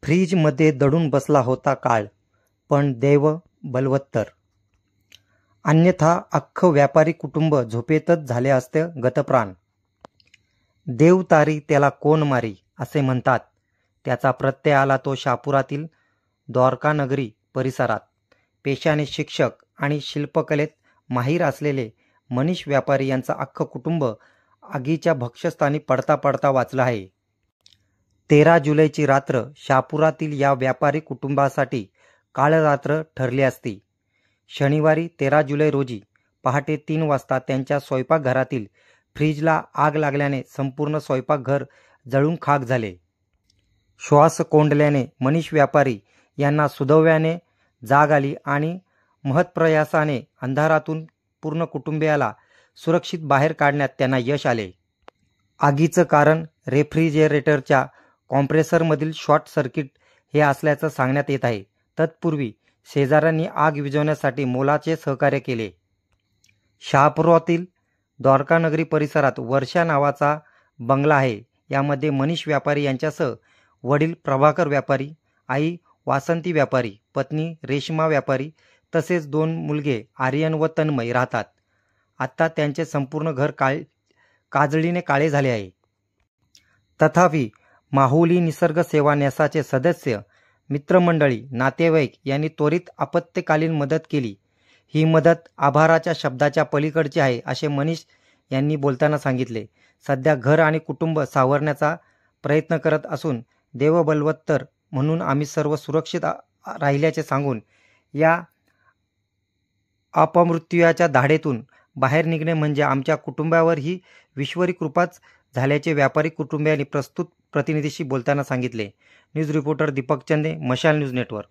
फ्रीजमध्ये दडून बसला होता काळ, पण देव बलवत्तर. अन्यथा अख्खं व्यापारी कुटुंब झोपेतच झाले असते गतप्राण. देव तारी त्याला कोण मारी असे म्हणतात. त्याचा प्रत्यय आला तो शहापुरातील द्वारकानगरी परिसरात. पेशाने शिक्षक आणि शिल्पकलेत माहीर असलेले मनीष व्यापारी यांचं अख्खं कुटुंब आगीच्या भक्ष्यस्थानी पडता पडता वाचलं आहे. 13 जुलैची रात्र शहापुरातील या व्यापारी कुटुंबासाठी काळरात्र ठरली असती. शनिवारी 13 जुलै रोजी पहाटे 3 वाजता त्यांच्या स्वयंपाकघरातील फ्रीजला आग लागल्याने संपूर्ण स्वयंपाकघर जळून खाक झाले. श्वास कोंडल्याने मनीष व्यापारी यांना सुदैवाने जाग आली आणि महत्प्रयासाने अंधारातून पूर्ण कुटुंबियाला सुरक्षित बाहेर काढण्यात त्यांना यश आले. आगीचं कारण रेफ्रिजरेटरच्या कॉम्प्रेसरमधील शॉर्ट सर्किट हे असल्याचं सांगण्यात येत आहे. तत्पूर्वी शेजाऱ्यांनी आग विझवण्यासाठी मोलाचे सहकार्य केले. शहापुरातील द्वारकानगरी परिसरात वर्षा नावाचा बंगला आहे. यामध्ये मनीष व्यापारी यांच्यासह वडील प्रभाकर व्यापारी, आई वासंती व्यापारी, पत्नी रेश्मा व्यापारी तसेच 2 मुलगे आर्यन व तन्मय राहतात. आता त्यांचे संपूर्ण घर काजळीने काळे झाले आहे. तथापि माहुली निसर्ग सेवा न्यासाचे सदस्य, मित्रमंडळी, नातेवाईक यांनी त्वरित आपत्कालीन मदत केली. ही मदत आभाराच्या शब्दाच्या पलीकडची आहे असे मनीष यांनी बोलताना सांगितले. सध्या घर आणि कुटुंब सावरण्याचा प्रयत्न करत असून देव बलवत्तर म्हणून आम्ही सर्व सुरक्षित राहिल्याचे सांगून या अपमृत्यूच्या धाडेतून बाहेर निघणे म्हणजे आमच्या कुटुंबावर ही ईश्वरी कृपाच झाल्याचे व्यापारी कुटुंबियांनी प्रस्तुत प्रतिनिधीशी बोलताना सांगितले. न्यूज रिपोर्टर दीपक चंदे, मशाल न्यूज नेटवर्क.